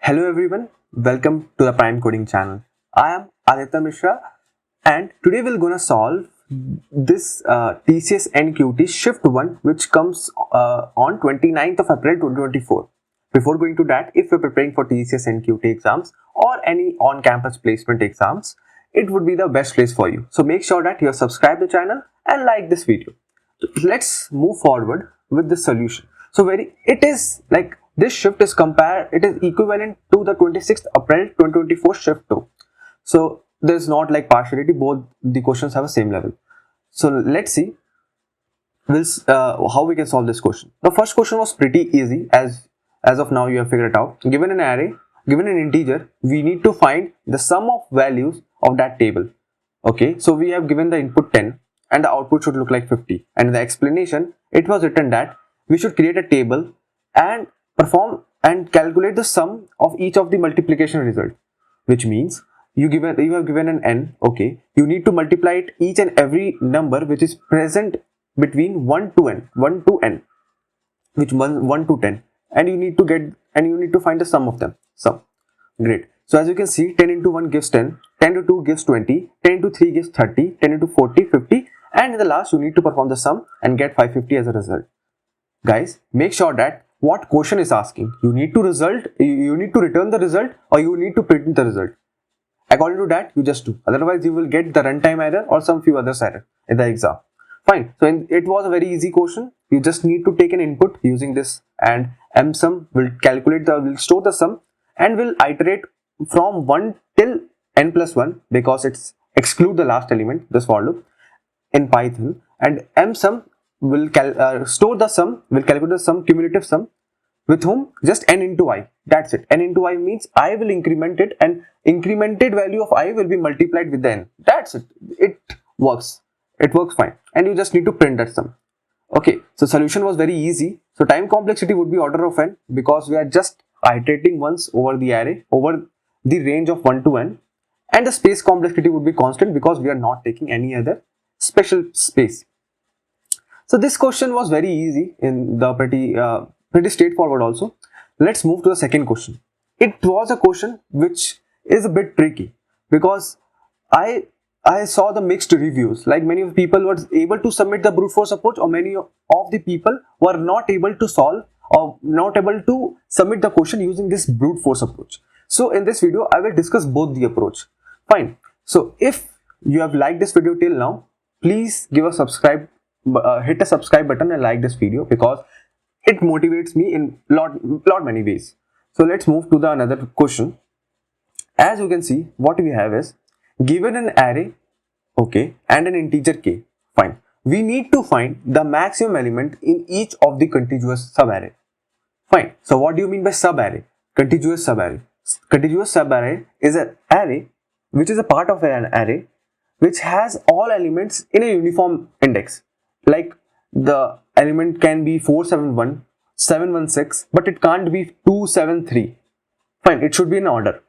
Hello everyone, welcome to the Prime Coding channel. I am Aditya Mishra and today we're gonna solve this TCS NQT Shift 1 which comes on 29th of April 2024. Before going to that, if you're preparing for TCS NQT exams or any on-campus placement exams, it would be the best place for you. So make sure that you have subscribed the channel and like this video. Let's move forward with the solution. So it is like this shift is it is equivalent to the 26th April 2024 shift 2. So there's not like partiality, both the questions have a same level. So let's see how we can solve this question. The first question was pretty easy, as of now you have figured it out. Given an array, given an integer, we need to find the sum of values of that table. Okay, so we have given the input 10 and the output should look like 50, and in the explanation it was written that we should create a table and perform and calculate the sum of each of the multiplication result, which means you have given an n. Okay, you need to multiply it each and every number which is present between 1 to n, which 1 to 10, and you need to find the sum of them. Great. So as you can see, 10 into 1 gives 10, 10 into 2 gives 20, 10 into 3 gives 30, 10 into 40, 50, and in the last you need to perform the sum and get 550 as a result. Guys, make sure that what question is asking, you need to return the result or you need to print the result. According to that, you just do. Otherwise, you will get the runtime error or some few others error in the exam. Fine. So it was a very easy question. You just need to take an input using this, and msum will store the sum and will iterate from 1 till n plus 1 because it's exclude the last element, this for loop in Python, and msum will store the sum, will calculate the sum, cumulative sum, with whom just n into I. That's it. N into I means I will increment it, and incremented value of I will be multiplied with the n. That's it. It works. It works fine. And you just need to print that sum. Okay, so solution was very easy. So time complexity would be order of n because we are just iterating once over the array over the range of 1 to n, and the space complexity would be constant because we are not taking any other special space. So this question was very easy in the pretty straightforward also. Let's move to the second question. It was a question which is a bit tricky because I saw the mixed reviews. Like many people were able to submit the brute force approach, or many of the people were not able to solve or not able to submit the question using this brute force approach. So in this video, I will discuss both the approach. Fine. So if you have liked this video till now, please give a subscribe, hit a subscribe button and like this video because it motivates me in lot many ways. So let's move to the another question. As you can see, what we have is given an array, okay, and an integer k. Fine. We need to find the maximum element in each of the contiguous subarray. Fine. So what do you mean by subarray? Contiguous subarray. Contiguous subarray is an array which is a part of an array which has all elements in a uniform index. Like the element can be 471, 716, but it can't be 273. Fine, it should be in order.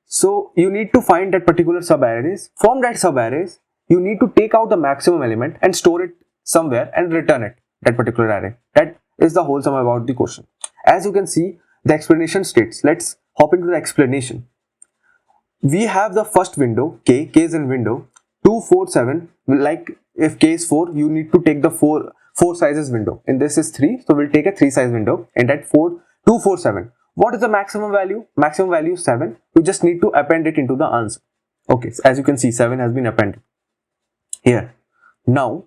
So you need to find that particular subarrays. From that subarrays, you need to take out the maximum element and store it somewhere and return it, that particular array. That is the whole sum about the question. As you can see, the explanation states. Let's hop into the explanation. We have the first window, k is in window, 247, like if k is 4, you need to take the 4 sizes window. In this is 3, so we'll take a 3 size window, and that 247. What is the maximum value? Maximum value is 7. You just need to append it into the answer. Okay, so as you can see, 7 has been appended here. Now,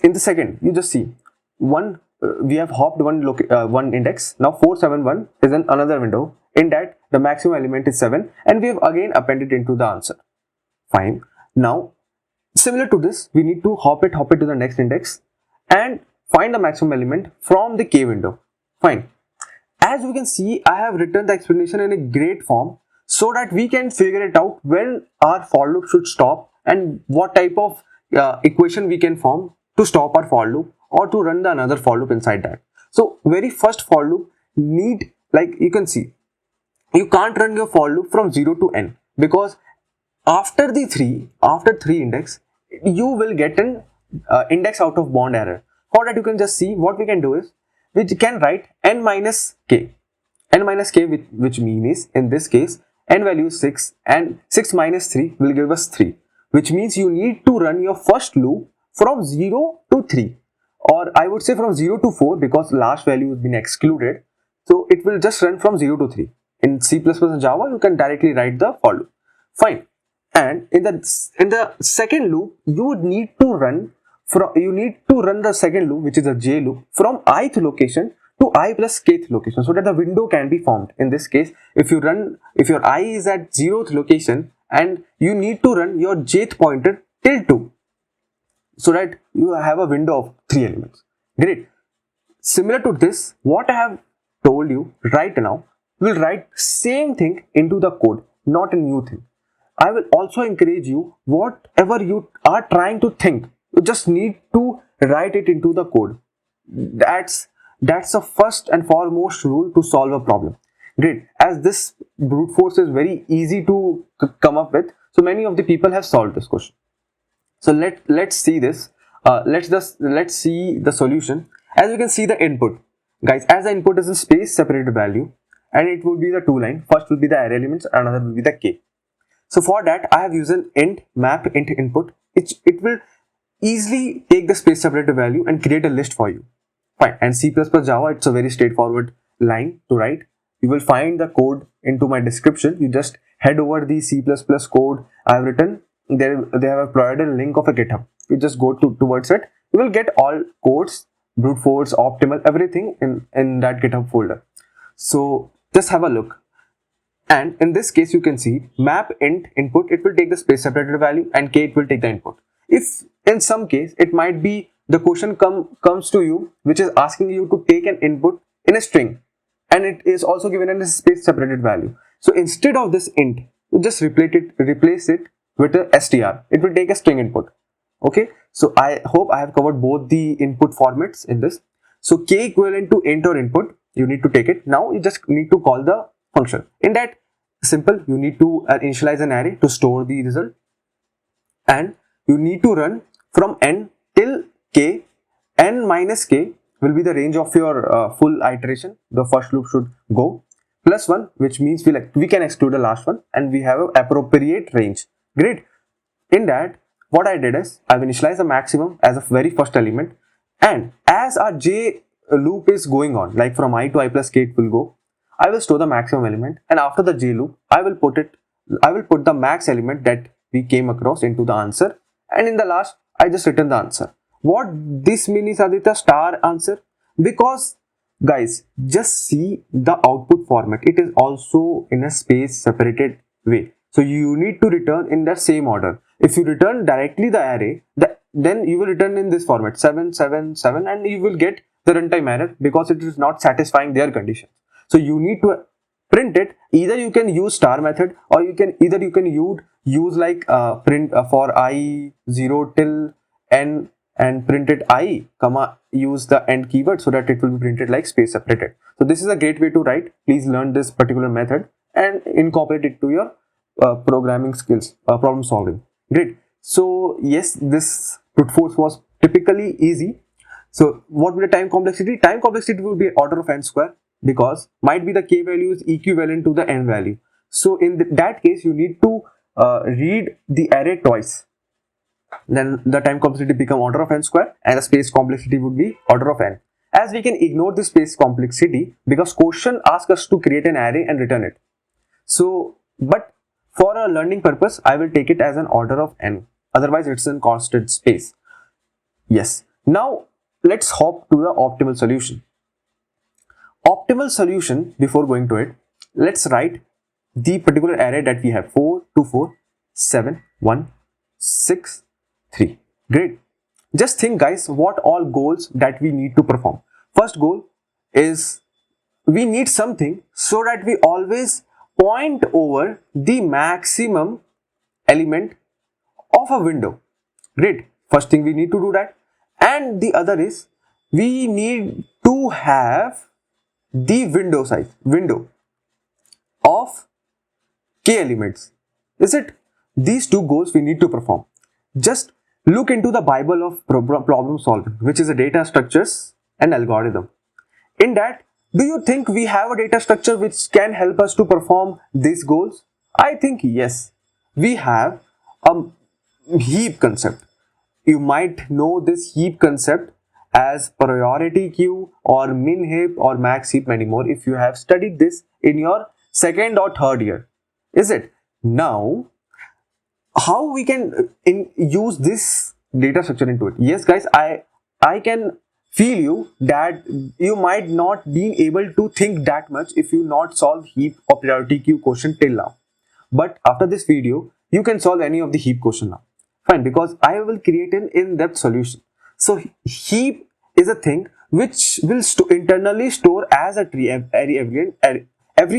in the second, you just see we have hopped one index. Now 471 is in another window. In that, the maximum element is 7, and we have again appended into the answer. Fine. Now, similar to this, we need to hop it to the next index and find the maximum element from the k window. Fine. As you can see, I have written the explanation in a great form so that we can figure it out when our for loop should stop and what type of equation we can form to stop our for loop or to run the another for loop inside that. So very first for loop need, like you can see, you can't run your for loop from 0 to n because after 3 index, you will get an index out of bound error. For that, you can just see what we can do is we can write n minus k. n minus k, which mean is, in this case, n value is 6 and 6 minus 3 will give us 3, which means you need to run your first loop from 0 to 3, or I would say from 0 to 4, because last value has been excluded. So it will just run from 0 to 3. In C++ and Java, you can directly write the for loop. Fine. And in the second loop, you need to run the second loop, which is a J loop, from ith location to I plus kth location, so that the window can be formed. In this case, if your I is at 0th location and you need to run your jth pointer till 2, so that you have a window of 3 elements. Great. Similar to this, what I have told you right now, we'll write same thing into the code, not a new thing. I will also encourage you, whatever you are trying to think, you just need to write it into the code. That's the first and foremost rule to solve a problem. Great. As this brute force is very easy to come up with, so many of the people have solved this question. So let's see this. Let's see the solution. As you can see the input, guys, as the input is a space separated value, and it will be the two line. First will be the array elements, another will be the k. So for that, I have used an int map int input. It will easily take the space separated value and create a list for you. Fine. And C++ Java, it's a very straightforward line to write. You will find the code into my description. You just head over the C++ code I have written. They have provided a link of a GitHub. You just go towards it. You will get all codes, brute force, optimal, everything in that GitHub folder. So just have a look. And in this case, you can see map int input, it will take the space separated value, and k, it will take the input. If in some case, it might be the question comes to you, which is asking you to take an input in a string, and it is also given in a space separated value. So instead of this int, you just replace it with a str. It will take a string input. Okay, so I hope I have covered both the input formats in this. So k equivalent to int or input, you need to take it. Now you just need to call the function. In that, simple, you need to initialize an array to store the result, and you need to run from n till k. N minus k will be the range of your full iteration. The first loop should go plus 1, which means we can exclude the last one, and we have an appropriate range. Great. In that, what I did is I've initialized the maximum as a very first element, and as our j loop is going on, like from I to I plus k it will go, I will store the maximum element, and after the j loop, I will put the max element that we came across into the answer, and in the last, I just return the answer. What this means, Aditya, star answer? Because guys, just see the output format. It is also in a space separated way. So you need to return in the same order. If you return directly the array, then you will return in this format 777, and you will get the runtime error because it is not satisfying their condition. So you need to print it. Either you can use star method, or you can use like print for I 0 till n and print it I, comma, use the end keyword so that it will be printed like space separated. So this is a great way to write. Please learn this particular method and incorporate it to your programming skills, problem solving. Great. So yes, this brute force was typically easy. So what will the time complexity? Time complexity will be order of n square, because might be the k value is equivalent to the n value. So in that case, you need to read the array twice. Then the time complexity become order of n square, and the space complexity would be order of n. As we can ignore the space complexity because question asks us to create an array and return it. So, but for a learning purpose, I will take it as an order of n. Otherwise, it's in constant space. Yes. Now, let's hop to the optimal solution. Optimal solution, before going to it, let's write the particular array that we have: 4, 2, 4, 7, 1, 6, 3. Great. Just think, guys, what all goals that we need to perform. First goal is we need something so that we always point over the maximum element of a window. Great. First thing we need to do that. And the other is we need to have the window size, window of k elements. Is it? These two goals we need to perform. Just look into the Bible of problem solving, which is a data structures and algorithm. In that, Do you think we have a data structure which can help us to perform these goals? I think yes. We have a heap concept. You might know this heap concept as priority queue or min heap or max heap many more if you have studied this in your second or third year. Is it? Now, how we can use this data structure into it? Yes guys, I can feel you that you might not be able to think that much if you not solve heap or priority queue question till now, but after this video you can solve any of the heap question now. Fine, because I will create an in-depth solution. So heap is a thing which will internally store as a tree. Every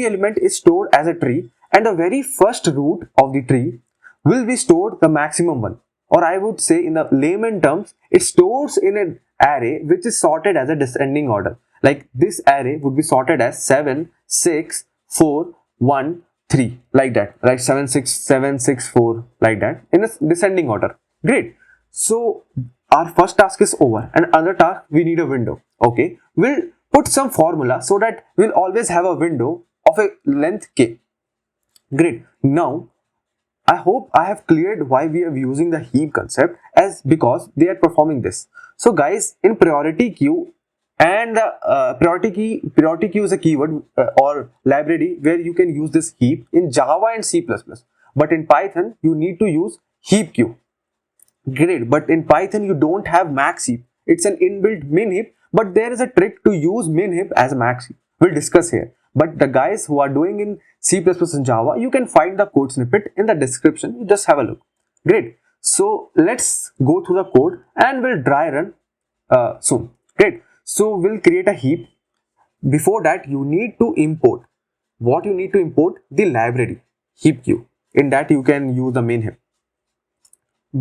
element is stored as a tree, and the very first root of the tree will be stored the maximum one, or I would say in the layman terms, it stores in an array which is sorted as a descending order. Like this array would be sorted as 7 6 4 1 3, like that, like 7 6 7 6 4, like that, in a descending order. Great. So our first task is over, and another task, we need a window. Okay, we'll put some formula so that we'll always have a window of a length k. Great. Now I hope I have cleared why we are using the heap concept, as because they are performing this. So guys, in priority queue, and the priority queue is a keyword or library where you can use this heap in Java and C++. But in Python, you need to use heap queue. Great, but in Python you don't have max heap. It's an inbuilt min heap, but there is a trick to use min heap as max heap. We'll discuss here. But the guys who are doing in C++ and Java, you can find the code snippet in the description. You just have a look. Great. So let's go through the code and we'll dry run soon. Great. So we'll create a heap. Before that, you need to import. What you need to import? The library heap queue. In that you can use the main heap.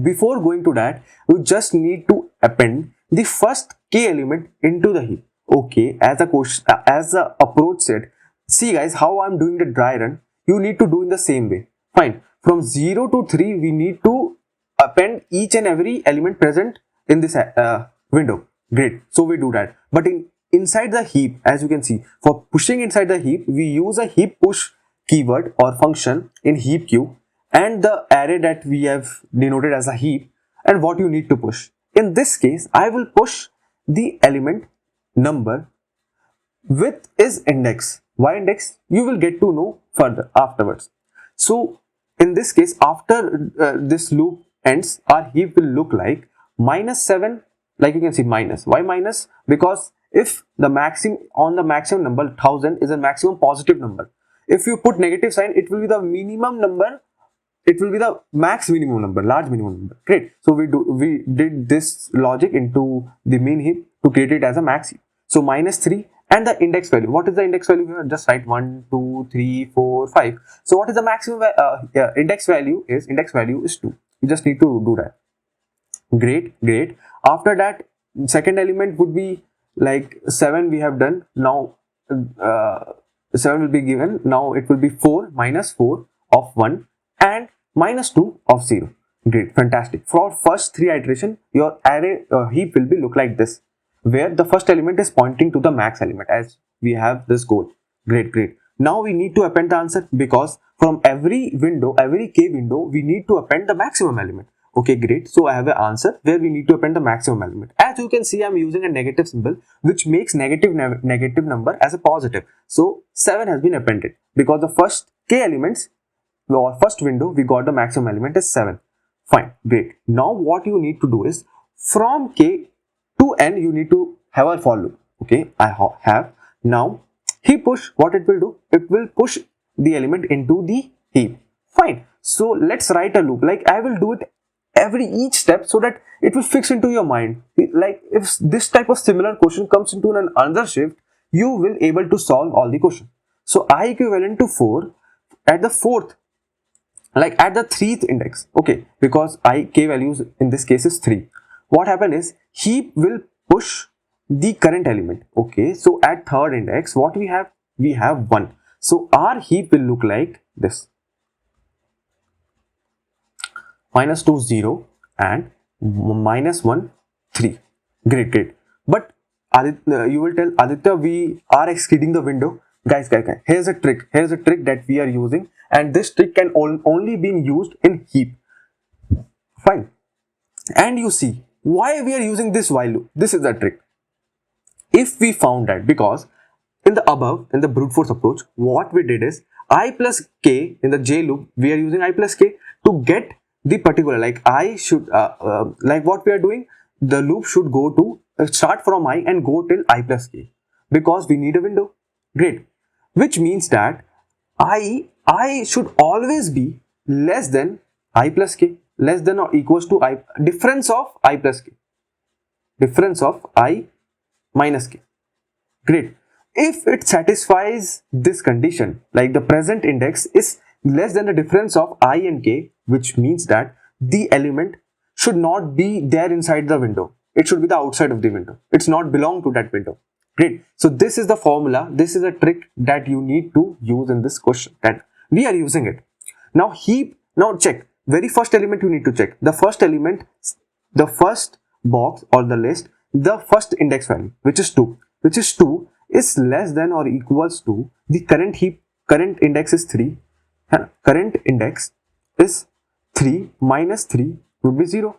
Before going to that, we just need to append the first k element into the heap. Okay, as a question, as the approach said, see guys, how I'm doing the dry run, you need to do in the same way. Fine, from 0 to 3 we need to append each and every element present in this window. Great, so we do that. But inside the heap, as you can see, for pushing inside the heap, we use a heap push keyword or function in heap queue, and the array that we have denoted as a heap, and what you need to push. In this case, I will push the element number with is index. Why index? You will get to know further afterwards. So in this case, after this loop ends, our heap will look like -7, like you can see minus. Why minus? Because if the maximum on the maximum number 1000 is a maximum positive number, if you put negative sign, it will be the minimum number, it will be the max minimum number, large minimum number. Great. So we did this logic into the main heap to create it as a max heap. So -3 and the index value. What is the index value here? Just write 1 2 3 4 5. So what is the maximum index value is? Index value is 2. You just need to do that. Great. After that, second element would be like 7 we have done. Now 7 will be given. Now it will be 4 minus 4 of 1 and -2 of 0. Great, fantastic. For first 3 iteration, your array heap will be look like this, where the first element is pointing to the max element as we have this goal. Great. Now we need to append the answer, because from every window, every k window, we need to append the maximum element. Okay, great. So I have an answer where we need to append the maximum element. As you can see, I'm using a negative symbol which makes negative number as a positive. So 7 has been appended because the first k elements, or first window, we got the maximum element is 7. Fine, great. Now what you need to do is from k to n, you need to have a for loop. Okay, I have. Now heap push, what it will do? It will push the element into the heap. Fine. So let's write a loop. Like I will do it every each step so that it will fix into your mind. Like if this type of similar question comes into an another shift, you will able to solve all the question. So I equivalent to 4 at the fourth, like at the 3rd index. Okay, because I k values in this case is 3. What happen is heap will push the current element. Okay, so at 3rd index, what we have? We have 1. So our heap will look like this: -2 0 and -1 3. Great. But Aditya, you will tell Aditya, we are exceeding the window. Guys, here's a trick. Here's a trick that we are using, and this trick can only be used in heap. Fine. And you see why we are using this while loop. This is the trick. If we found that, because in the above, in the brute force approach, what we did is I plus k in the j loop, we are using I plus k to get the particular, like I should, like what we are doing, the loop should go to, start from I and go till I plus k, because we need a window. Great. Which means that I should always be less than I plus k, less than or equals to I, difference of I plus k, difference of I minus k. Great. If it satisfies this condition, like the present index is less than the difference of I and k, which means that the element should not be there inside the window. It should be the outside of the window. It's not belong to that window. Great. So this is the formula. This is a trick that you need to use in this question, that we are using it. Now heap, now check. Very first element you need to check. The first element, the first box or the list, the first index value, which is 2, is less than or equals to the current heap. Current index is 3, and current index is 3 minus 3 would be 0.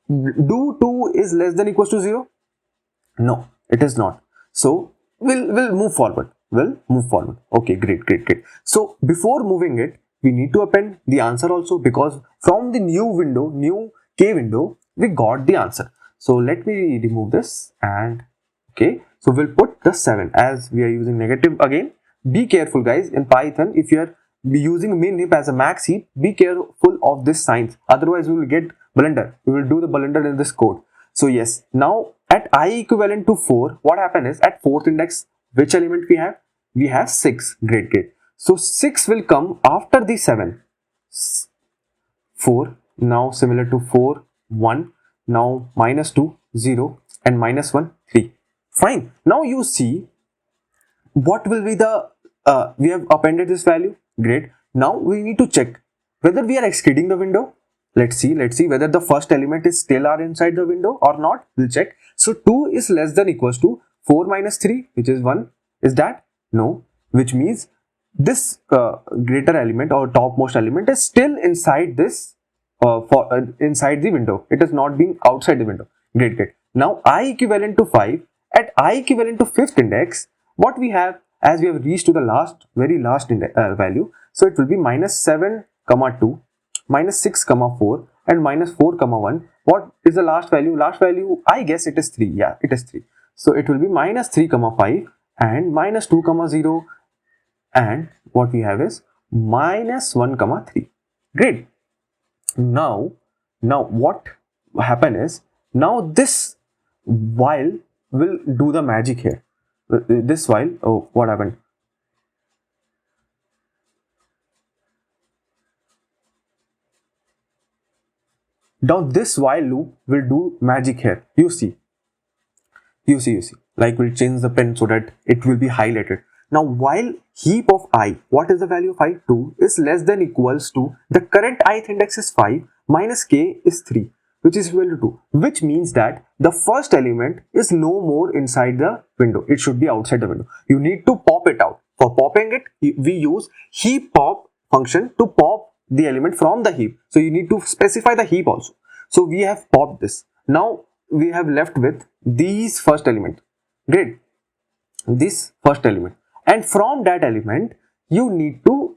Do 2 is less than equals to 0? No, it is not. So we'll move forward. Okay, great. So before moving it, we need to append the answer also, because from the new k window, we got the answer. So let me remove this, and okay, so we'll put the 7 as we are using negative again. Be careful guys, in Python, if you are using min heap as a max heap, be careful of this signs, otherwise we will get blunder. We will do the blunder in this code. So yes, now at I equivalent to 4, what happened is at 4th index, which element we have? We have 6. Great. So 6 will come after the 7. 4, now similar to 4, 1, now minus 2, 0, and minus 1, 3. Fine. Now you see what will be the, we have appended this value. Great. Now we need to check whether we are exceeding the window. Let's see whether the first element is still are inside the window or not. We'll check. So 2 is less than equals to 4 minus 3, which is 1. Is that? No. Which means this greater element or topmost element is still inside this, inside the window. It is not being outside the window. Great. Now I equivalent to 5. At I equivalent to 5th index, what we have, as we have reached to the very last value, so it will be minus 7 comma 2, minus 6 comma 4, and minus 4 comma 1. What is the last value? Last value, I guess it is 3. Yeah, it is 3. So it will be minus 3 comma 5 and minus 2 comma 0, and what we have is minus 1 comma 3. Great. Now what happen is, now this while will do the magic here. This while, oh, what happened? Now this while loop will do magic here. You see, like we'll change the pen so that it will be highlighted. Now while heap of I, what is the value of I? 2 is less than equals to the current ith index is 5 minus k is 3, which is equal to 2, which means that the first element is no more inside the window. It should be outside the window. You need to pop it out. For popping it, we use heap pop function to pop the element from the heap. So you need to specify the heap also. So we have popped this. Now we have left with these first element. Great. This first element. And from that element, you need to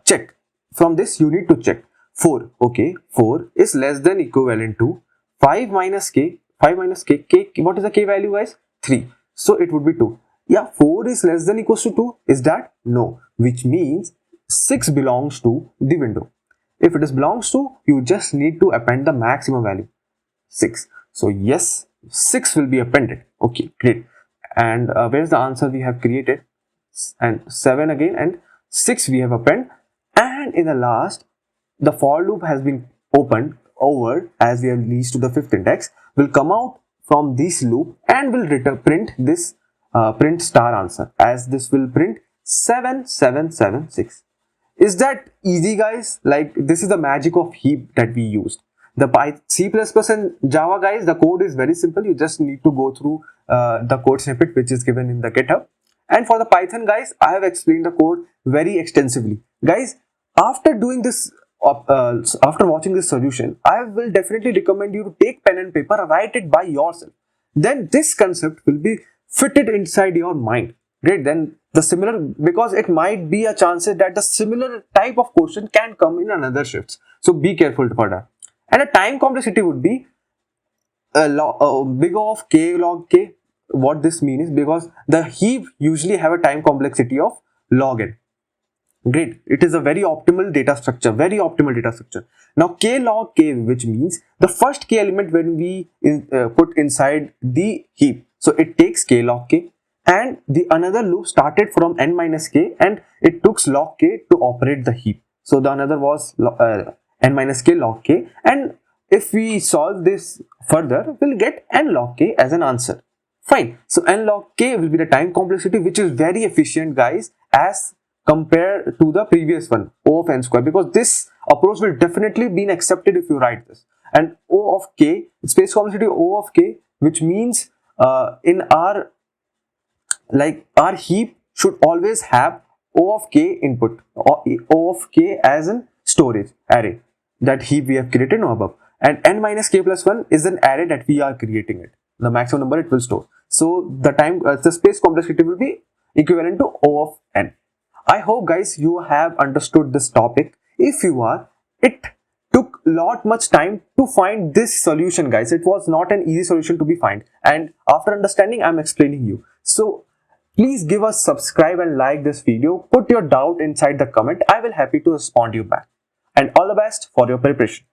check. From this, you need to check 4. Okay, 4 is less than equivalent to 5 minus k. 5 minus k. What is the k value, guys? 3. So it would be 2. Yeah, 4 is less than equals to 2. Is that? No. Which means 6 belongs to the window. If it is belongs to, you just need to append the maximum value, 6. So yes, 6 will be appended. Okay, great. And where's the answer we have created? And 7 again, and 6 we have appended. And in the last, the for loop has been opened over, as we have reached to the 5th index, will come out from this loop and will print this print star answer, as this will print 7776. Is that easy, guys? Like, this is the magic of heap that we used. The C++ and Java, guys, the code is very simple. You just need to go through the code snippet which is given in the GitHub. And for the Python, guys, I have explained the code very extensively. Guys, after doing this, after watching this solution, I will definitely recommend you to take pen and paper, write it by yourself. Then this concept will be fitted inside your mind. Great. Then the similar, because it might be a chances that the similar type of question can come in another shifts. So be careful for that. And a time complexity would be big of k log k. What this means is because the heap usually have a time complexity of log n. Great. It is a very optimal data structure, very optimal data structure. Now k log k, which means the first k element when we put inside the heap. So it takes k log k, and the another loop started from n minus k and it took log k to operate the heap. So the another was n minus k log k, and if we solve this further, we'll get n log k as an answer. Fine. So n log k will be the time complexity, which is very efficient, guys, as compared to the previous one, O of n square, because this approach will definitely be accepted if you write this. And O of k, space complexity O of k, which means in our heap should always have O of k input, or O of k as an storage array that heap we have created now above, and n minus k plus 1 is an array that we are creating it, the maximum number it will store. So the the space complexity will be equivalent to O of n. I hope, guys, you have understood this topic. If you are, it took much time to find this solution, guys. It was not an easy solution to be find, and after understanding, I'm explaining you. So please give us subscribe and like this video. Put your doubt inside the comment. I will happy to respond you back. And all the best for your preparation.